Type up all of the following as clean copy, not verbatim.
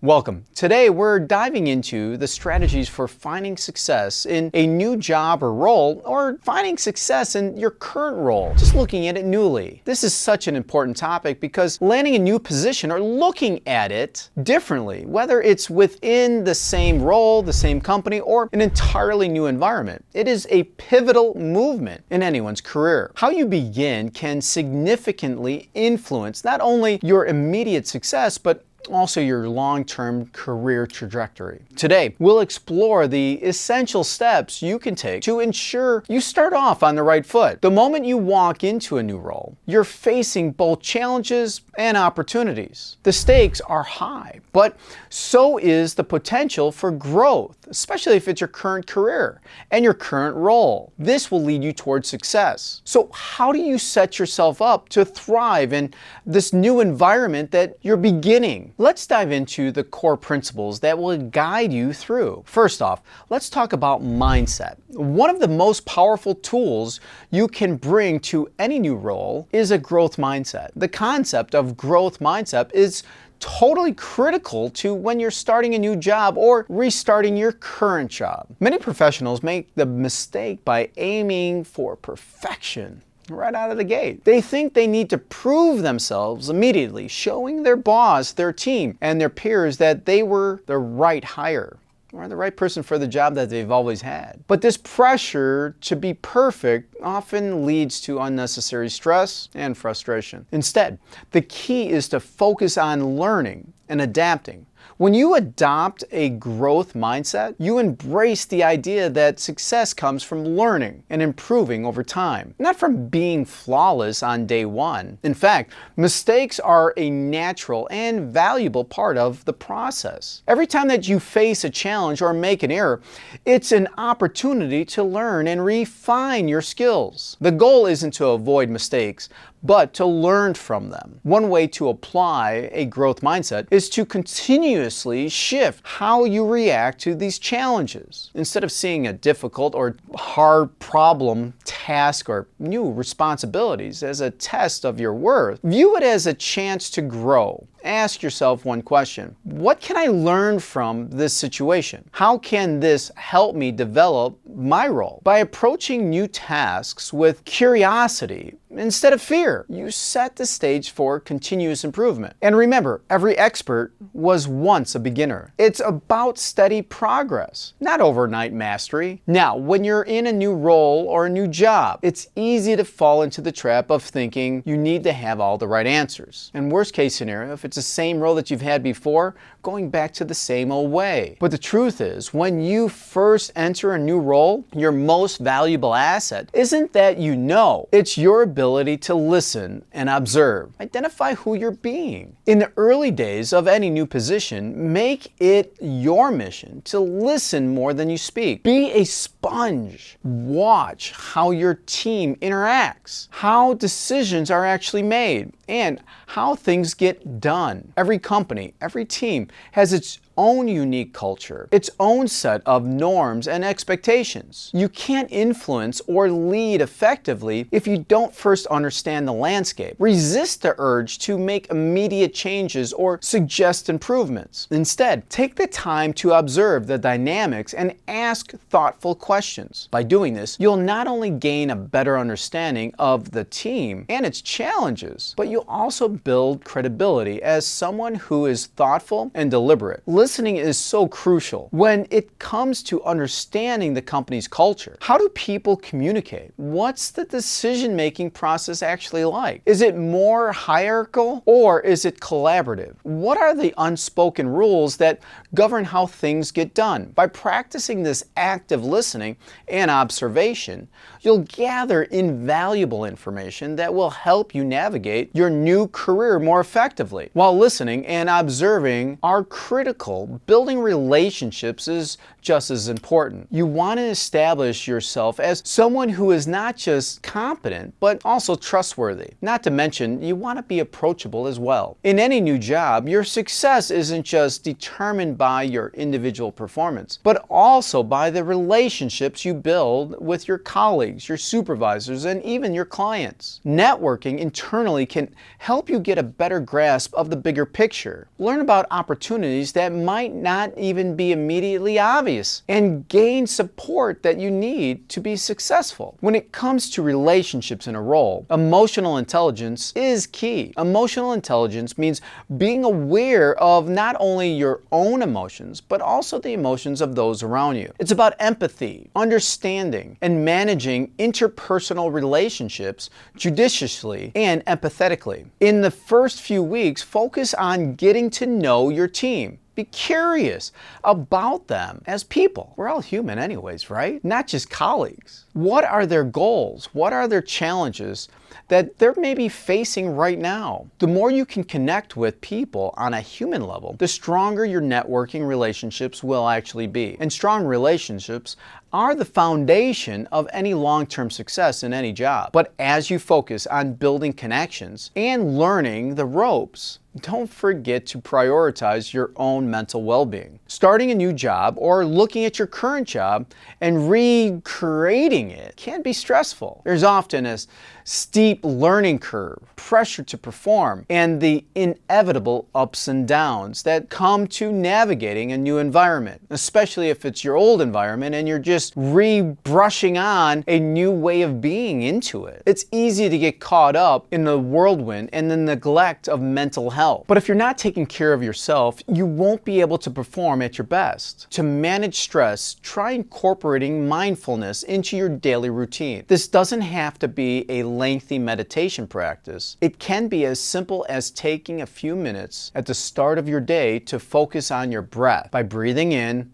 Welcome. Today we're diving into the strategies for finding success in a new job or role, or finding success in your current role, just looking at it newly. This is such an important topic because landing a new position or looking at it differently, whether it's within the same role, the same company, or an entirely new environment, it is a pivotal movement in anyone's career. How you begin can significantly influence not only your immediate success, but also your long-term career trajectory. Today, we'll explore the essential steps you can take to ensure you start off on the right foot. The moment you walk into a new role, you're facing both challenges and opportunities. The stakes are high, but so is the potential for growth, especially if it's your current career and your current role. This will lead you towards success. So how do you set yourself up to thrive in this new environment that you're beginning? Let's dive into the core principles that will guide you through. First off, let's talk about mindset. One of the most powerful tools you can bring to any new role is a growth mindset. The concept of growth mindset is totally critical to when you're starting a new job or restarting your current job. Many professionals make the mistake by aiming for perfection right out of the gate. They think they need to prove themselves immediately, showing their boss, their team, and their peers that they were the right hire or the right person for the job that they've always had. But this pressure to be perfect often leads to unnecessary stress and frustration. Instead, the key is to focus on learning and adapting. When you adopt a growth mindset, you embrace the idea that success comes from learning and improving over time, not from being flawless on day one. In fact, mistakes are a natural and valuable part of the process. Every time that you face a challenge or make an error, it's an opportunity to learn and refine your skills. The goal isn't to avoid mistakes, but to learn from them. One way to apply a growth mindset is to continuously shift how you react to these challenges. Instead of seeing a difficult or hard problem, task, or new responsibilities as a test of your worth, view it as a chance to grow. Ask yourself one question: what can I learn from this situation? How can this help me develop my role? By approaching new tasks with curiosity instead of fear, you set the stage for continuous improvement. And remember, every expert was once a beginner. It's about steady progress, not overnight mastery. Now, when you're in a new role or a new job, it's easy to fall into the trap of thinking you need to have all the right answers. And worst case scenario, if it's the same role that you've had before, going back to the same old way. But the truth is, when you first enter a new role, your most valuable asset isn't that you know, it's your ability to listen and observe. Identify who you're being. In the early days of any new position, make it your mission to listen more than you speak. Be a sponge. Watch how your team interacts, how decisions are actually made, and how things get done. Every company, every team has its own unique culture, its own set of norms and expectations. You can't influence or lead effectively if you don't first understand the landscape. Resist the urge to make immediate changes or suggest improvements. Instead, take the time to observe the dynamics and ask thoughtful questions. By doing this, you'll not only gain a better understanding of the team and its challenges, but you'll also build credibility as someone who is thoughtful and deliberate. Listening is so crucial when it comes to understanding the company's culture. How do people communicate? What's the decision-making process actually like? Is it more hierarchical or is it collaborative? What are the unspoken rules that govern how things get done? By practicing this active listening and observation, you'll gather invaluable information that will help you navigate your new career more effectively. While listening and observing are critical, building relationships is just as important. You want to establish yourself as someone who is not just competent, but also also trustworthy. Not to mention, you want to be approachable as well. In any new job, your success isn't just determined by your individual performance, but also by the relationships you build with your colleagues, your supervisors, and even your clients. Networking internally can help you get a better grasp of the bigger picture, learn about opportunities that might not even be immediately obvious, and gain support that you need to be successful. When it comes to relationships in a role, emotional intelligence is key. Emotional intelligence means being aware of not only your own emotions, but also the emotions of those around you. It's about empathy, understanding, and managing interpersonal relationships judiciously and empathetically. In the first few weeks, focus on getting to know your team. Be curious about them as people. We're all human anyways, right? Not just colleagues. What are their goals? What are their challenges that they're maybe facing right now? The more you can connect with people on a human level, the stronger your networking relationships will actually be. And strong relationships are the foundation of any long-term success in any job. But as you focus on building connections and learning the ropes, don't forget to prioritize your own mental well-being. Starting a new job or looking at your current job and recreating it can be stressful. There's often a steep learning curve, pressure to perform, and the inevitable ups and downs that come to navigating a new environment, especially if it's your old environment and you're just re-brushing on a new way of being into it. It's easy to get caught up in the whirlwind and the neglect of mental health. But if you're not taking care of yourself, you won't be able to perform at your best. To manage stress, try incorporating mindfulness into your daily routine. This doesn't have to be a lengthy meditation practice. It can be as simple as taking a few minutes at the start of your day to focus on your breath by breathing in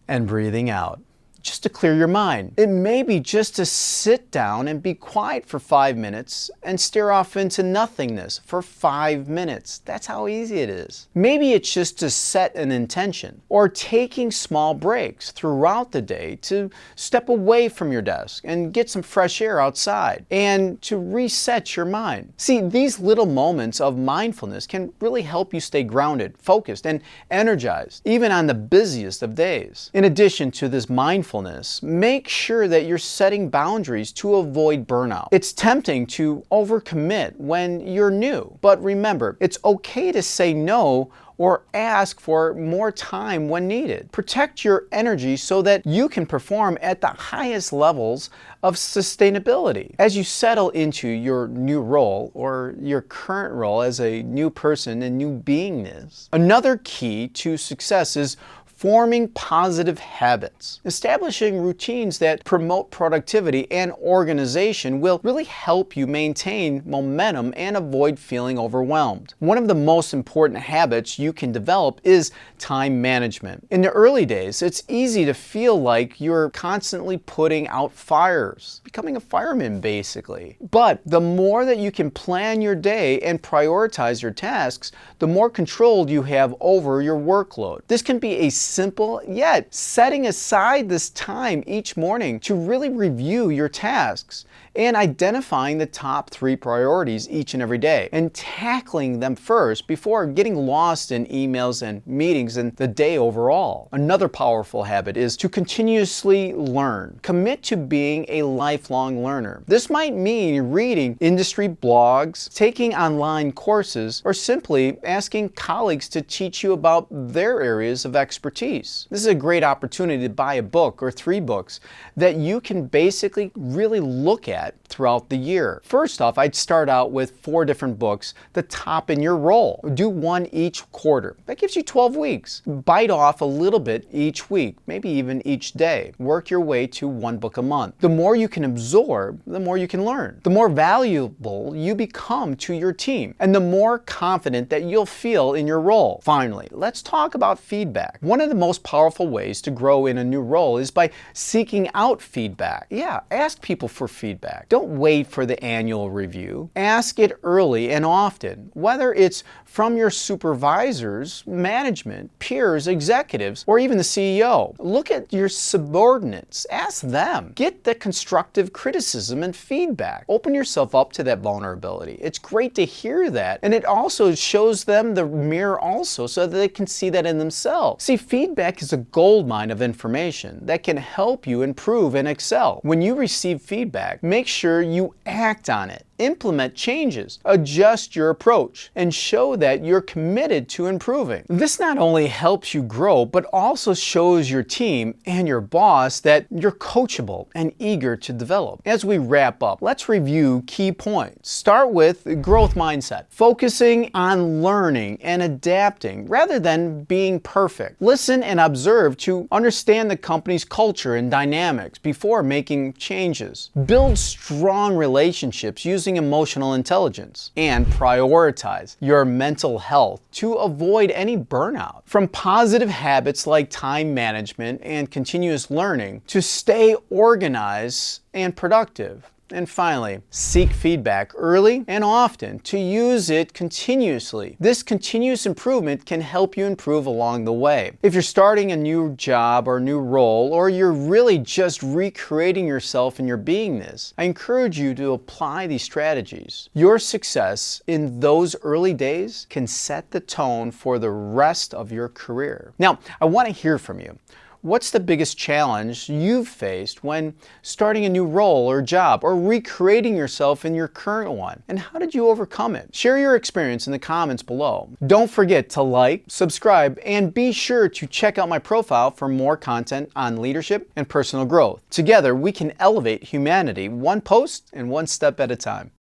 and breathing out, just to clear your mind. It may be just to sit down and be quiet for 5 minutes and stare off into nothingness for 5 minutes. That's how easy it is. Maybe it's just to set an intention, or taking small breaks throughout the day to step away from your desk and get some fresh air outside and to reset your mind. See, these little moments of mindfulness can really help you stay grounded, focused, and energized, even on the busiest of days. In addition to this mindfulness, make sure that you're setting boundaries to avoid burnout. It's tempting to overcommit when you're new, but remember, it's okay to say no or ask for more time when needed. Protect your energy so that you can perform at the highest levels of sustainability. As you settle into your new role or your current role as a new person and new beingness, another key to success is forming positive habits. Establishing routines that promote productivity and organization will really help you maintain momentum and avoid feeling overwhelmed. One of the most important habits you can develop is time management. In the early days, it's easy to feel like you're constantly putting out fires, becoming a fireman basically. But the more that you can plan your day and prioritize your tasks, the more control you have over your workload. This can be a simple, yet setting aside this time each morning to really review your tasks and identifying the top 3 priorities each and every day and tackling them first before getting lost in emails and meetings and the day overall. Another powerful habit is to continuously learn. Commit to being a lifelong learner. This might mean reading industry blogs, taking online courses, or simply asking colleagues to teach you about their areas of expertise. This is a great opportunity to buy a book or 3 books that you can basically really look at throughout the year. First off, I'd start out with 4 different books, the top in your role. Do 1 each quarter. That gives you 12 weeks. Bite off a little bit each week, maybe even each day. Work your way to 1 book a month. The more you can absorb, the more you can learn. The more valuable you become to your team, and the more confident that you'll feel in your role. Finally, let's talk about feedback. One of the most powerful ways to grow in a new role is by seeking out feedback. Yeah, ask people for feedback. feedback. Don't wait for the annual review. Ask it early and often, whether it's from your supervisors, management, peers, executives, or even the CEO. Look at your subordinates. Ask them. Get the constructive criticism and feedback. Open yourself up to that vulnerability. It's great to hear that, and it also shows them the mirror also so that they can see that in themselves. See, feedback is a goldmine of information that can help you improve and excel. When you receive feedback, make sure you act on it. Implement changes, adjust your approach, and show that you're committed to improving. This not only helps you grow, but also shows your team and your boss that you're coachable and eager to develop. As we wrap up, let's review key points. Start with growth mindset, focusing on learning and adapting rather than being perfect. Listen and observe to understand the company's culture and dynamics before making changes. Build strong relationships using emotional intelligence, and prioritize your mental health to avoid any burnout. From positive habits like time management and continuous learning to stay organized and productive. And finally, seek feedback early and often to use it continuously. This continuous improvement can help you improve along the way. If you're starting a new job or new role, or you're really just recreating yourself in your beingness, I encourage you to apply these strategies. Your success in those early days can set the tone for the rest of your career. Now, I want to hear from you. What's the biggest challenge you've faced when starting a new role or job or recreating yourself in your current one? And how did you overcome it? Share your experience in the comments below. Don't forget to like, subscribe, and be sure to check out my profile for more content on leadership and personal growth. Together, we can elevate humanity one post and one step at a time.